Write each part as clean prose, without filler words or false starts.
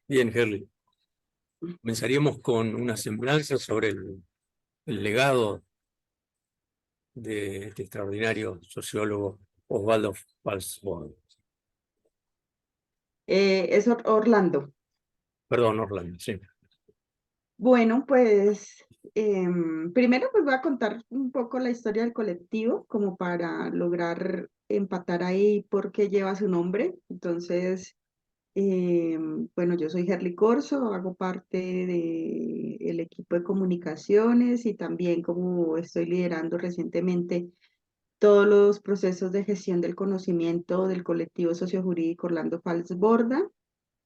Bien, Herley. Comenzaríamos con una semblanza sobre el legado de este extraordinario sociólogo Osvaldo Falsborg. Es Orlando. Perdón, Orlando, sí. Bueno, pues primero pues voy a contar un poco la historia del colectivo como para lograr empatar ahí por qué lleva su nombre. Entonces, bueno, yo soy Herly Corso, hago parte del equipo de comunicaciones y también como estoy liderando recientemente todos los procesos de gestión del conocimiento del colectivo sociojurídico Orlando Falsborda,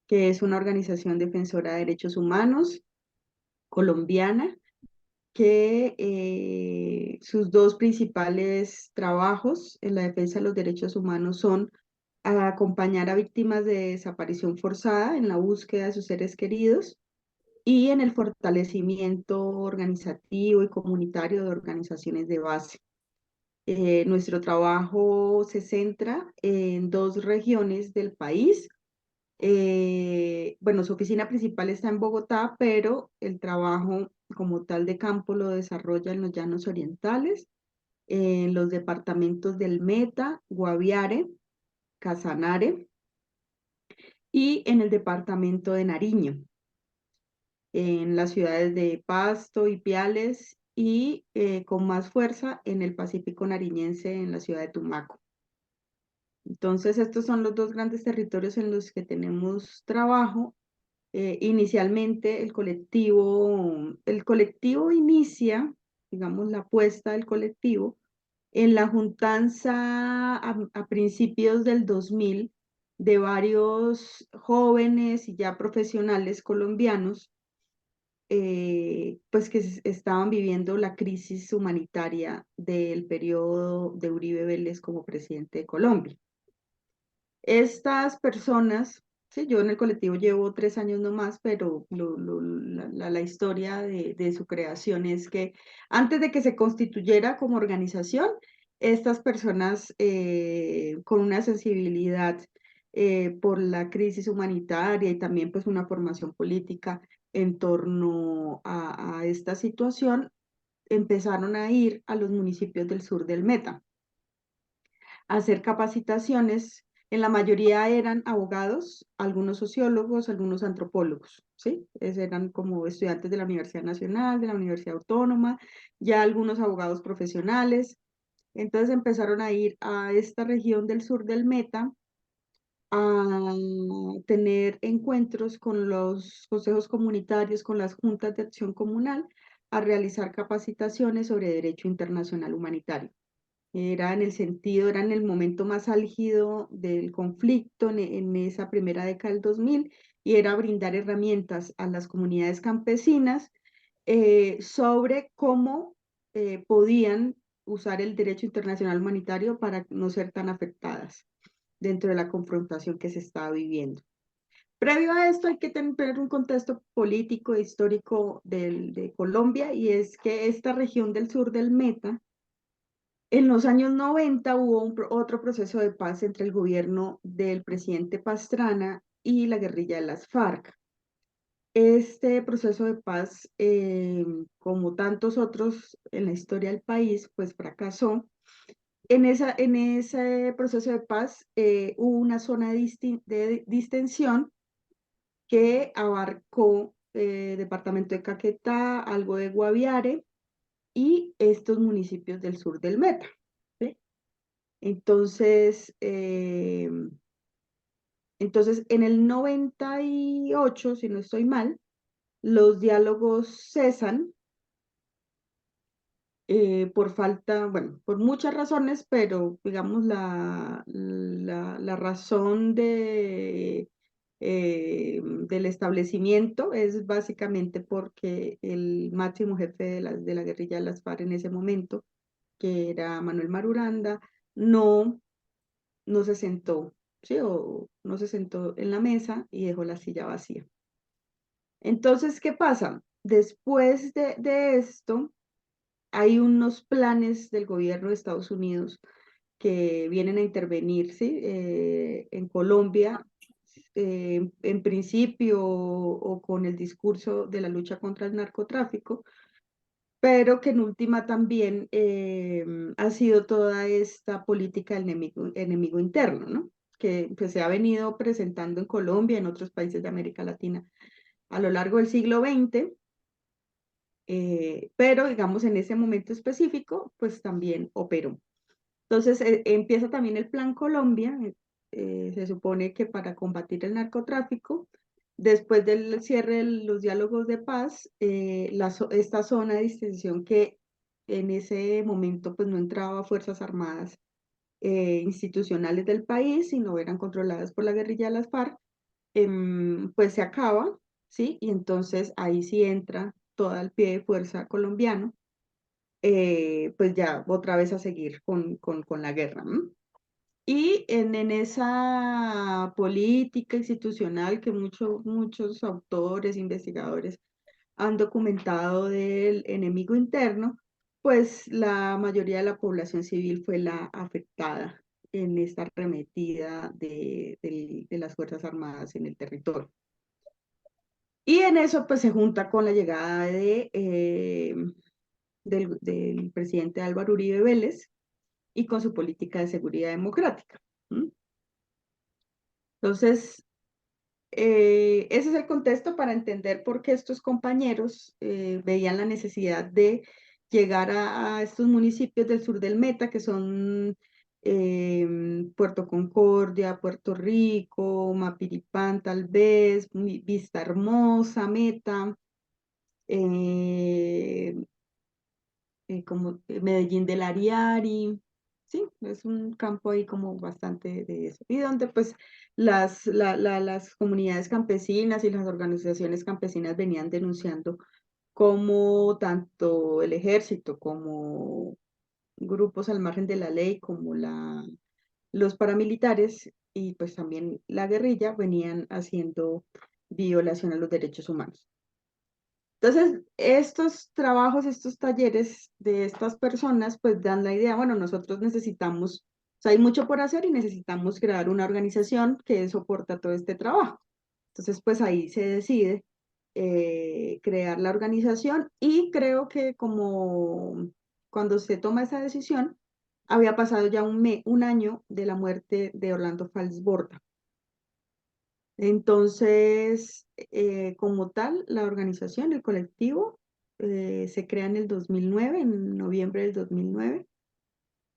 que es una organización defensora de derechos humanos colombiana, que sus dos principales trabajos en la defensa de los derechos humanos son acompañar a víctimas de desaparición forzada en la búsqueda de sus seres queridos y en el fortalecimiento organizativo y comunitario de organizaciones de base. Nuestro trabajo se centra en dos regiones del país. Bueno, su oficina principal está en Bogotá, pero el trabajo como tal de campo lo desarrolla en los llanos orientales, en los departamentos del Meta, Guaviare, Casanare y en el departamento de Nariño, en las ciudades de Pasto y Piales y con más fuerza en el Pacífico nariñense, en la ciudad de Tumaco. Entonces, estos son los dos grandes territorios en los que tenemos trabajo. Inicialmente el colectivo inicia, digamos, la apuesta del colectivo en la juntanza a principios del 2000 de varios jóvenes y ya profesionales colombianos, pues que estaban viviendo la crisis humanitaria del periodo de Uribe Vélez como presidente de Colombia. Estas personas, sí, yo en el colectivo llevo 3 años nomás, pero la historia de su creación es que antes de que se constituyera como organización, estas personas con una sensibilidad por la crisis humanitaria y también pues una formación política en torno a esta situación, empezaron a ir a los municipios del sur del Meta hacer capacitaciones. En la mayoría eran abogados, algunos sociólogos, algunos antropólogos, ¿sí? Eran como estudiantes de la Universidad Nacional, de la Universidad Autónoma, ya algunos abogados profesionales. Entonces empezaron a ir a esta región del sur del Meta a tener encuentros con los consejos comunitarios, con las juntas de acción comunal, a realizar capacitaciones sobre derecho internacional humanitario. Era en el momento más álgido del conflicto en esa primera década del 2000 y era brindar herramientas a las comunidades campesinas sobre cómo podían usar el derecho internacional humanitario para no ser tan afectadas dentro de la confrontación que se estaba viviendo. Previo a esto hay que tener un contexto político e histórico de Colombia, y es que esta región del sur del Meta, en los años 90 hubo otro proceso de paz entre el gobierno del presidente Pastrana y la guerrilla de las FARC. Este proceso de paz, como tantos otros en la historia del país, pues fracasó. En ese proceso de paz hubo una zona de distensión que abarcó departamento de Caquetá, algo de Guaviare y estos municipios del sur del Meta, ¿sí? Entonces, en el 98, si no estoy mal, los diálogos cesan por falta, bueno, por muchas razones, pero digamos la razón del establecimiento es básicamente porque el máximo jefe de la guerrilla de las FARC en ese momento, que era Manuel Maruranda, no no se sentó, ¿sí? O no se sentó en la mesa y dejó la silla vacía. Entonces, ¿qué pasa? Después de esto, hay unos planes del gobierno de Estados Unidos que vienen a intervenir, ¿sí? En Colombia, en principio o con el discurso de la lucha contra el narcotráfico, pero que en última también ha sido toda esta política del enemigo interno, ¿no? Que pues, se ha venido presentando en Colombia, en otros países de América Latina a lo largo del siglo XX, pero digamos en ese momento específico, pues también operó. Entonces empieza también el Plan Colombia, se supone que para combatir el narcotráfico, después del cierre de los diálogos de paz, esta zona de distensión que en ese momento pues no entraba Fuerzas Armadas institucionales del país, sino eran controladas por la guerrilla de las FARC, pues se acaba, ¿sí? Y entonces ahí sí entra todo el pie de fuerza colombiano, pues ya otra vez a seguir con la guerra, ¿no? Y en esa política institucional que muchos autores, investigadores han documentado del enemigo interno, pues la mayoría de la población civil fue la afectada en esta arremetida de las Fuerzas Armadas en el territorio. Y en eso pues se junta con la llegada del presidente Álvaro Uribe Vélez y con su política de seguridad democrática. ¿Mm? Entonces, ese es el contexto para entender por qué estos compañeros veían la necesidad de llegar a estos municipios del sur del Meta, que son Puerto Concordia, Puerto Rico, Mapiripán, tal vez, Vista Hermosa, Meta, eh, como Medellín del Ariari, sí, es un campo ahí como bastante de eso. Y donde pues las comunidades campesinas y las organizaciones campesinas venían denunciando como tanto el ejército como grupos al margen de la ley, como los paramilitares y pues también la guerrilla venían haciendo violación a los derechos humanos. Entonces, estos trabajos, estos talleres de estas personas, pues dan la idea, bueno, nosotros necesitamos, o sea, hay mucho por hacer y necesitamos crear una organización que soporta todo este trabajo. Entonces, pues ahí se decide crear la organización y creo que como cuando se toma esa decisión, había pasado ya un año de la muerte de Orlando Fals Borda. Entonces, como tal, la organización, el colectivo, se crea en el 2009, en noviembre del 2009,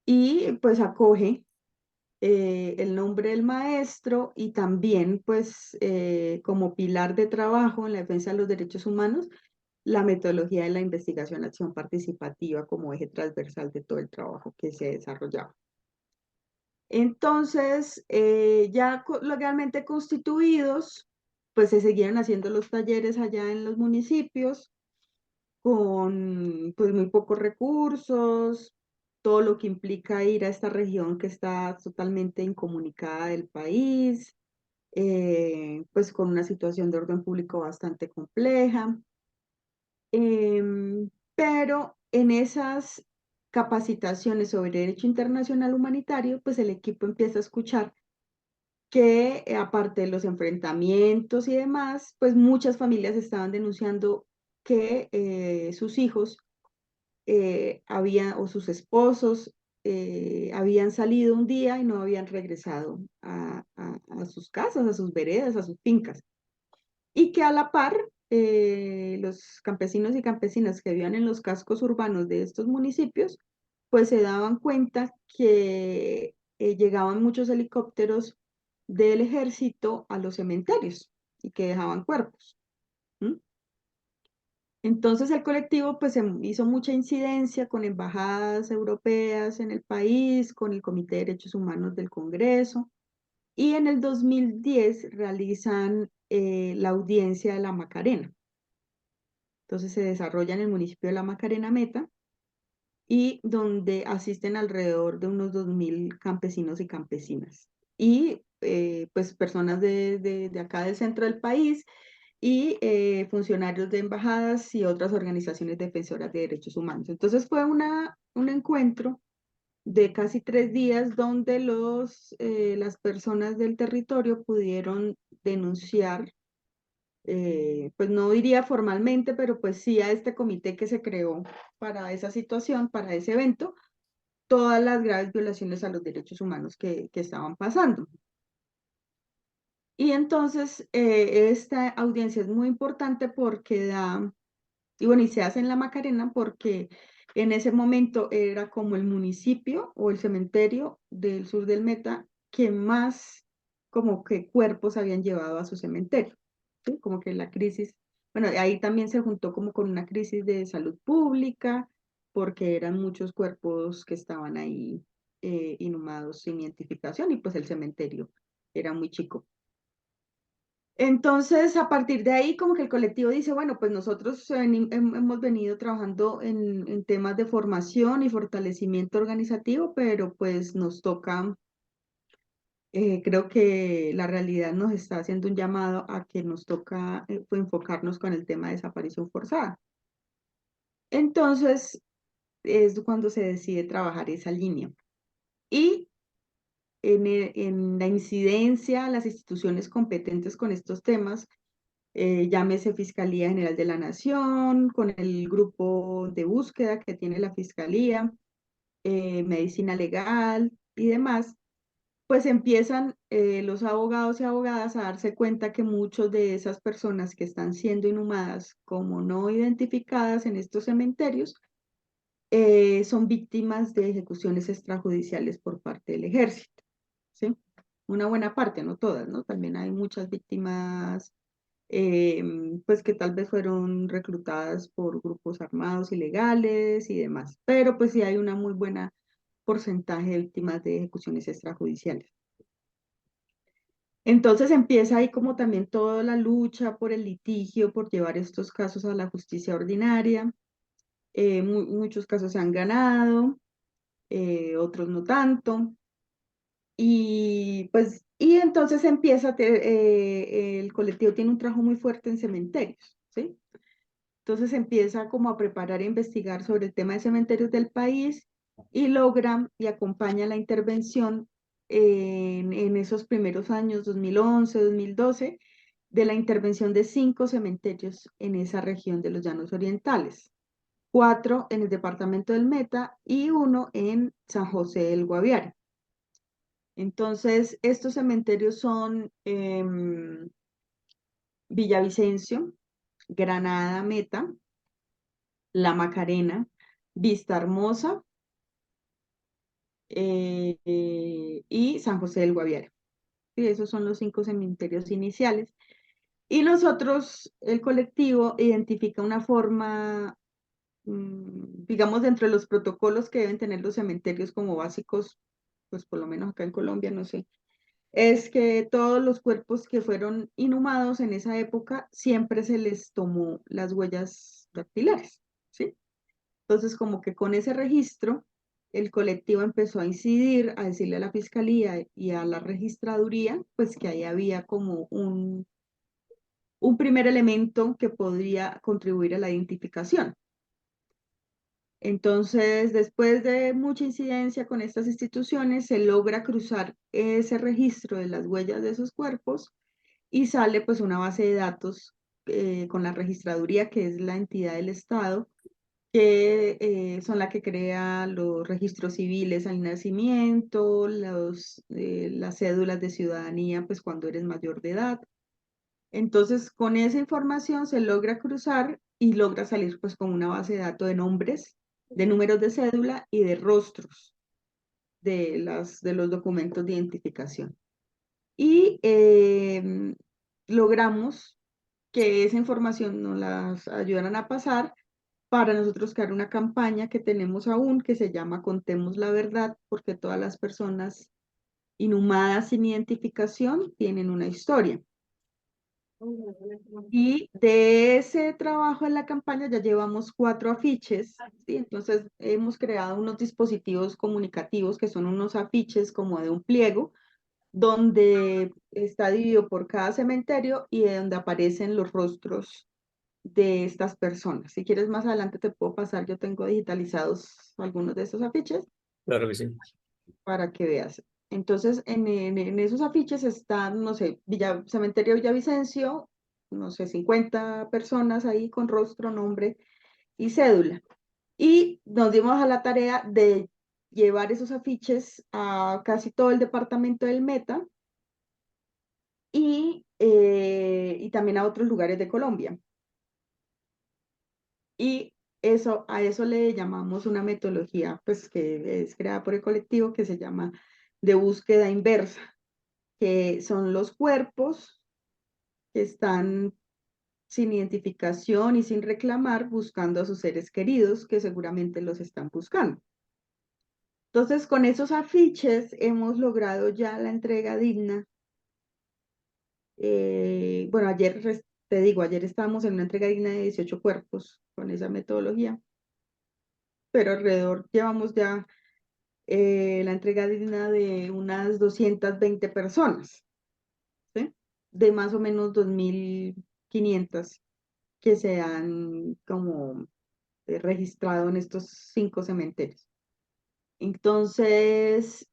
y pues acoge el nombre del maestro y también pues como pilar de trabajo en la defensa de los derechos humanos, la metodología de la investigación-acción participativa como eje transversal de todo el trabajo que se desarrollaba. Entonces, ya legalmente constituidos, pues se siguieron haciendo los talleres allá en los municipios con pues muy pocos recursos, todo lo que implica ir a esta región que está totalmente incomunicada del país, pues con una situación de orden público bastante compleja. Pero en esas capacitaciones sobre derecho internacional humanitario, pues el equipo empieza a escuchar que aparte de los enfrentamientos y demás, pues muchas familias estaban denunciando que sus hijos o sus esposos habían salido un día y no habían regresado a sus casas, a sus veredas, a sus fincas. Y que a la par, los campesinos y campesinas que vivían en los cascos urbanos de estos municipios, pues se daban cuenta que llegaban muchos helicópteros del ejército a los cementerios y que dejaban cuerpos. ¿Mm? Entonces el colectivo pues hizo mucha incidencia con embajadas europeas en el país, con el Comité de Derechos Humanos del Congreso, y en el 2010 realizan la audiencia de la Macarena. Entonces se desarrolla en el municipio de la Macarena Meta y donde asisten alrededor de unos 2000 campesinos y campesinas. Y pues personas de acá del centro del país y funcionarios de embajadas y otras organizaciones defensoras de derechos humanos. Entonces fue un encuentro de casi 3 días donde las personas del territorio pudieron denunciar, pues no diría formalmente, pero pues sí a este comité que se creó para esa situación, para ese evento, todas las graves violaciones a los derechos humanos que estaban pasando. Y entonces esta audiencia es muy importante porque y bueno, y se hace en La Macarena porque en ese momento era como el municipio o el cementerio del sur del Meta que más como que cuerpos habían llevado a su cementerio, ¿sí? Como que la crisis, bueno, ahí también se juntó como con una crisis de salud pública, porque eran muchos cuerpos que estaban ahí inhumados sin identificación y pues el cementerio era muy chico. Entonces, a partir de ahí, como que el colectivo dice, bueno, pues nosotros hemos venido trabajando en temas de formación y fortalecimiento organizativo, pero pues nos toca, creo que la realidad nos está haciendo un llamado a que nos toca pues, enfocarnos con el tema de desaparición forzada. Entonces, es cuando se decide trabajar esa línea. Y en la incidencia, las instituciones competentes con estos temas, llámese Fiscalía General de la Nación, con el grupo de búsqueda que tiene la Fiscalía, Medicina Legal y demás, pues empiezan los abogados y abogadas a darse cuenta que muchos de esas personas que están siendo inhumadas como no identificadas en estos cementerios son víctimas de ejecuciones extrajudiciales por parte del ejército, ¿sí? Una buena parte, no todas, ¿no? También hay muchas víctimas pues que tal vez fueron reclutadas por grupos armados ilegales y demás, pero pues sí hay una muy buena porcentaje de víctimas de ejecuciones extrajudiciales. Entonces empieza ahí como también toda la lucha por el litigio, por llevar estos casos a la justicia ordinaria. Muchos casos se han ganado, otros no tanto. Y pues, y entonces empieza, el colectivo tiene un trabajo muy fuerte en cementerios, ¿sí? Entonces empieza como a preparar e investigar sobre el tema de cementerios del país y logra y acompaña la intervención en esos primeros años, 2011, 2012, de la intervención de 5 cementerios en esa región de los Llanos Orientales, 4 en el departamento del Meta y 1 en San José del Guaviare. Entonces, estos cementerios son Villavicencio, Granada Meta, La Macarena, Vista Hermosa y San José del Guaviare. Y esos son los 5 cementerios iniciales. Y nosotros, el colectivo, identifica una forma, digamos, dentro de los protocolos que deben tener los cementerios como básicos, pues por lo menos acá en Colombia, no sé, es que todos los cuerpos que fueron inhumados en esa época siempre se les tomó las huellas dactilares, ¿sí? Entonces, como que con ese registro, el colectivo empezó a incidir, a decirle a la fiscalía y a la registraduría, pues que ahí había como un primer elemento que podría contribuir a la identificación. Entonces, después de mucha incidencia con estas instituciones, se logra cruzar ese registro de las huellas de esos cuerpos y sale pues una base de datos con la registraduría, que es la entidad del Estado, que son la que crea los registros civiles al nacimiento, las cédulas de ciudadanía, pues cuando eres mayor de edad. Entonces, con esa información se logra cruzar y logra salir pues con una base de datos de nombres, de números de cédula y de rostros de los documentos de identificación. Y logramos que esa información nos las ayudaran a pasar para nosotros crear una campaña que tenemos aún que se llama Contemos la Verdad, porque todas las personas inhumadas sin identificación tienen una historia. Y de ese trabajo en la campaña ya llevamos 4 afiches, ¿sí? Entonces hemos creado unos dispositivos comunicativos que son unos afiches como de un pliego, donde está dividido por cada cementerio y de donde aparecen los rostros de estas personas. Si quieres más adelante te puedo pasar, yo tengo digitalizados algunos de esos afiches claro que sí. para que veas. Entonces, en esos afiches están, no sé, Cementerio Villavicencio, no sé, 50 personas ahí con rostro, nombre y cédula. Y nos dimos a la tarea de llevar esos afiches a casi todo el departamento del Meta y también a otros lugares de Colombia. Y a eso le llamamos una metodología pues, que es creada por el colectivo que se llama de búsqueda inversa, que son los cuerpos que están sin identificación y sin reclamar, buscando a sus seres queridos que seguramente los están buscando. Entonces, con esos afiches hemos logrado ya la entrega digna. Bueno, te digo, ayer estábamos en una entrega digna de 18 cuerpos con esa metodología, pero alrededor llevamos ya la entrega digna de unas 220 personas, ¿sí? De más o menos 2.500 que se han como registrado en estos 5 cementerios. Entonces,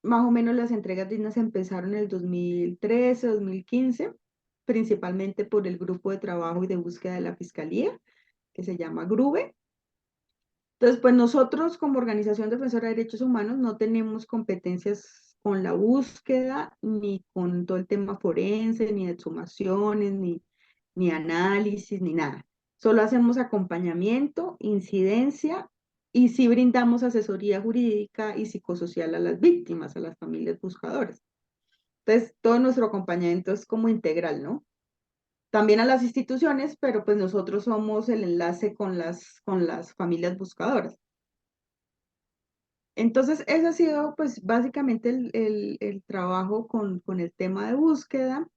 más o menos las entregas dignas empezaron en el 2013, 2015, principalmente por el grupo de trabajo y de búsqueda de la Fiscalía, que se llama GRUBE. Entonces, pues nosotros como Organización Defensora de Derechos Humanos no tenemos competencias con la búsqueda, ni con todo el tema forense, ni de exhumaciones, ni análisis, ni nada. Solo hacemos acompañamiento, incidencia y sí brindamos asesoría jurídica y psicosocial a las víctimas, a las familias buscadoras. Entonces, todo nuestro acompañamiento es como integral, ¿no? También a las instituciones, pero pues nosotros somos el enlace con las familias buscadoras. Entonces, ese ha sido pues básicamente el trabajo con el tema de búsqueda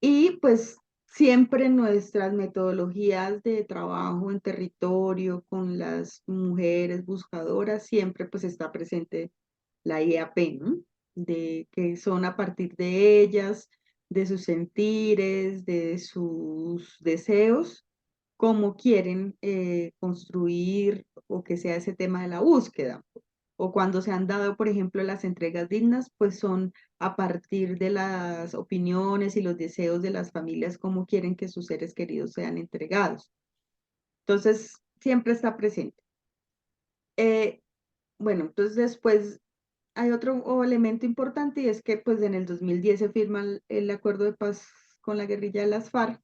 y pues siempre nuestras metodologías de trabajo en territorio con las mujeres buscadoras, siempre pues está presente la IAP, ¿no? De que son a partir de ellas, de sus sentires, de sus deseos, cómo quieren construir o que sea ese tema de la búsqueda. O cuando se han dado, por ejemplo, las entregas dignas, pues son a partir de las opiniones y los deseos de las familias, cómo quieren que sus seres queridos sean entregados. Entonces, siempre está presente. Eh, bueno, entonces después hay otro elemento importante y es que pues en el 2010 se firma el acuerdo de paz con la guerrilla de las FARC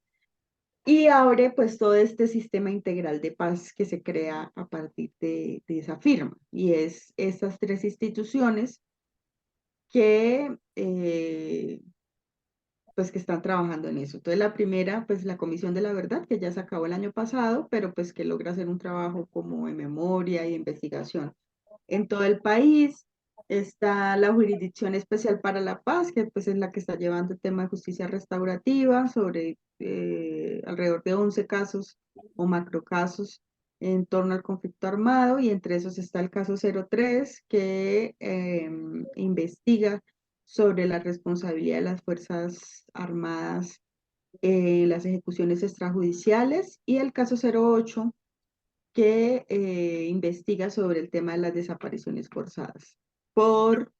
y abre pues todo este sistema integral de paz que se crea a partir de esa firma. Y es estas 3 instituciones que, pues que están trabajando en eso. Entonces la primera, pues la Comisión de la Verdad, que ya se acabó el año pasado, pero pues que logra hacer un trabajo como de memoria y de investigación en todo el país. Está la Jurisdicción Especial para la Paz, que pues es la que está llevando el tema de justicia restaurativa sobre alrededor de 11 casos o macrocasos en torno al conflicto armado, y entre esos está el caso 03, que investiga sobre la responsabilidad de las Fuerzas Armadas en las ejecuciones extrajudiciales, y el caso 08, que investiga sobre el tema de las desapariciones forzadas por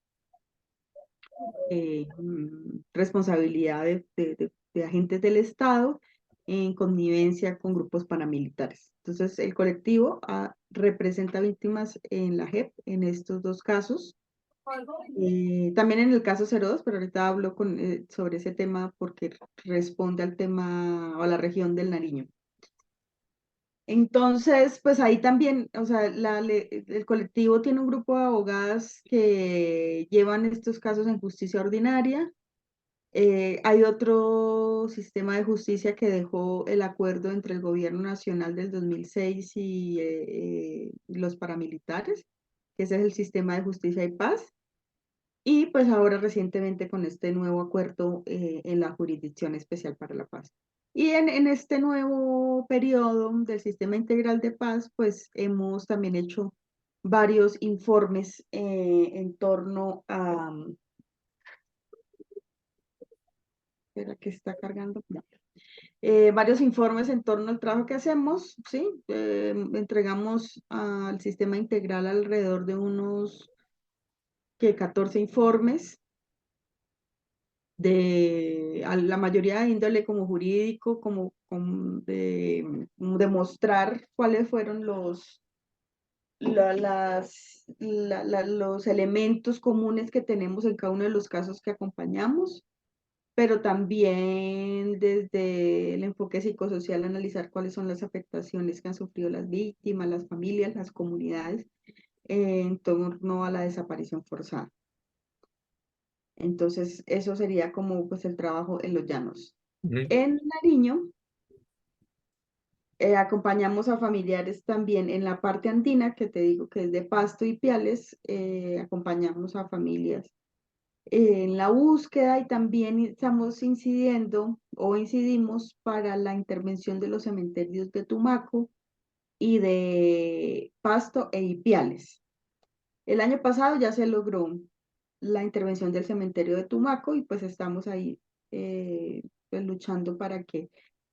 responsabilidad de agentes del Estado en connivencia con grupos paramilitares. Entonces, el colectivo representa víctimas en la JEP en estos 2 casos. También en el caso 02, pero ahorita hablo sobre ese tema porque responde al tema o a la región del Nariño. Entonces, pues ahí también, o sea, el colectivo tiene un grupo de abogadas que llevan estos casos en justicia ordinaria. Hay otro sistema de justicia que dejó el acuerdo entre el gobierno nacional del 2006 y los paramilitares, que ese es el sistema de justicia y paz. Y pues ahora recientemente con este nuevo acuerdo en la Jurisdicción Especial para la Paz. Y en este nuevo periodo del Sistema Integral de Paz, pues hemos también hecho varios informes en torno Espera que está cargando. No. Varios informes en torno al trabajo que hacemos, ¿sí? Entregamos al sistema integral alrededor de unos 14 informes a la mayoría de índole como jurídico, como de demostrar cuáles fueron los elementos comunes que tenemos en cada uno de los casos que acompañamos, pero también desde el enfoque psicosocial analizar cuáles son las afectaciones que han sufrido las víctimas, las familias, las comunidades en torno a la desaparición forzada. Entonces, eso sería como pues el trabajo en los llanos. En Nariño, acompañamos a familiares también en la parte andina, que te digo que es de Pasto y Piales, acompañamos a familias en la búsqueda y también estamos incidiendo o incidimos para la intervención de los cementerios de Tumaco y de Pasto e Ipiales. El año pasado ya se logró la intervención del cementerio de Tumaco y pues estamos ahí pues luchando para que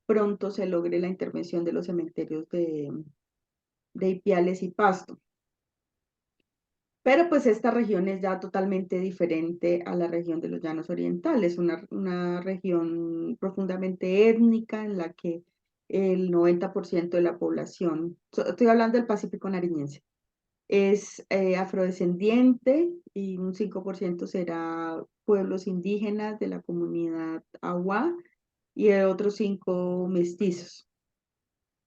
pronto se logre la intervención de los cementerios de Ipiales y Pasto. Pero pues esta región es ya totalmente diferente a la región de los Llanos Orientales, una región profundamente étnica en la que el 90% de la población, estoy hablando del Pacífico nariñense, es afrodescendiente y un 5% será pueblos indígenas de la comunidad Agua y el otro 5 mestizos.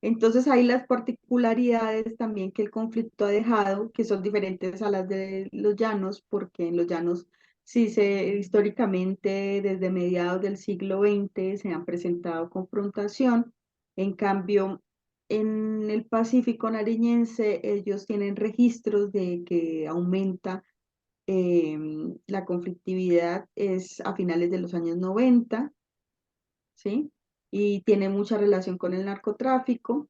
Entonces hay las particularidades también que el conflicto ha dejado, que son diferentes a las de los llanos, porque en los llanos históricamente desde mediados del siglo XX se han presentado confrontación, en cambio en el Pacífico nariñense ellos tienen registros de que aumenta la conflictividad es a finales de los años 90, ¿sí? Y tiene mucha relación con el narcotráfico.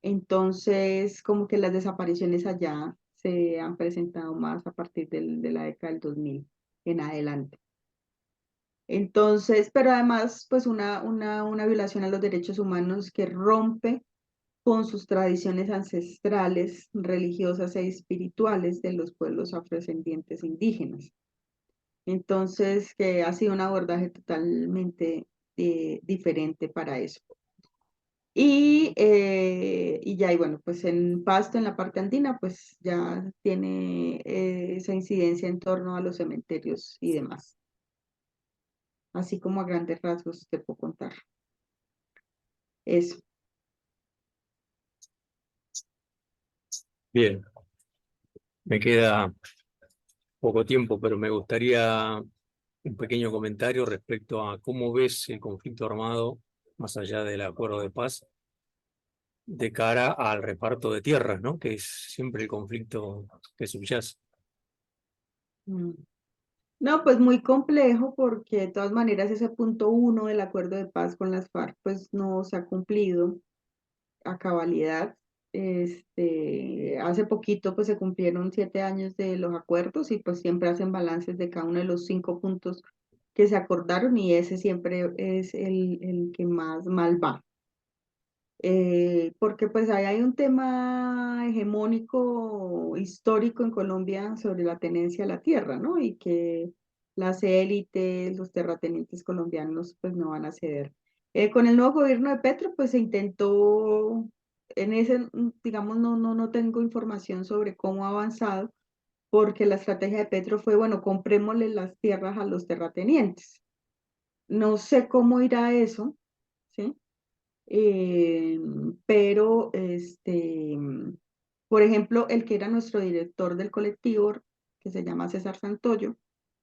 Entonces, como que las desapariciones allá se han presentado más a partir de la década del 2000 en adelante. Entonces, pero además, pues una violación a los derechos humanos que rompe con sus tradiciones ancestrales, religiosas e espirituales de los pueblos afrodescendientes indígenas. Entonces, que ha sido un abordaje totalmente diferente para eso. Y ya, y bueno, pues en Pasto, en la parte andina, pues ya tiene esa incidencia en torno a los cementerios y demás. Así como a grandes rasgos te puedo contar eso. Bien, me queda poco tiempo, pero me gustaría un pequeño comentario respecto a cómo ves el conflicto armado, más allá del acuerdo de paz, de cara al reparto de tierras, ¿no? Que es siempre el conflicto que subyace. Mm. No, pues muy complejo porque de todas maneras ese punto uno del acuerdo de paz con las FARC pues no se ha cumplido a cabalidad. Hace poquito pues se cumplieron 7 años de los acuerdos y pues siempre hacen balances de cada uno de los 5 puntos que se acordaron y ese siempre es el que más mal va. Porque pues ahí hay un tema hegemónico histórico en Colombia sobre la tenencia a la tierra, ¿no? Y que las élites, los terratenientes colombianos pues no van a ceder. Con el nuevo gobierno de Petro pues se intentó, en ese, digamos, no tengo información sobre cómo ha avanzado, porque la estrategia de Petro fue, bueno, comprémosle las tierras a los terratenientes. No sé cómo irá eso, ¿sí? Eh, pero, por ejemplo, el que era nuestro director del colectivo, que se llama César Santoyo,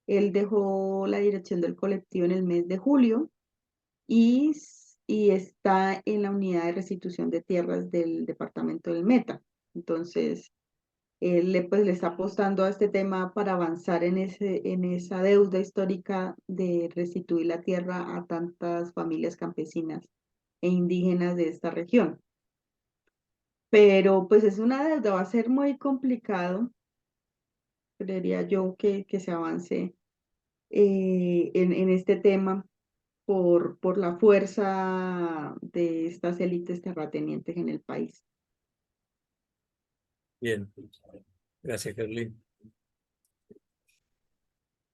él dejó la dirección del colectivo en el mes de julio y está en la unidad de restitución de tierras del departamento del Meta. Entonces, él pues, le está apostando a este tema para avanzar en esa deuda histórica de restituir la tierra a tantas familias campesinas e indígenas de esta región. Pero pues es una deuda, va a ser muy complicado, creería yo, que se avance en este tema, por la fuerza de estas élites terratenientes en el país. Bien, gracias, Carlín.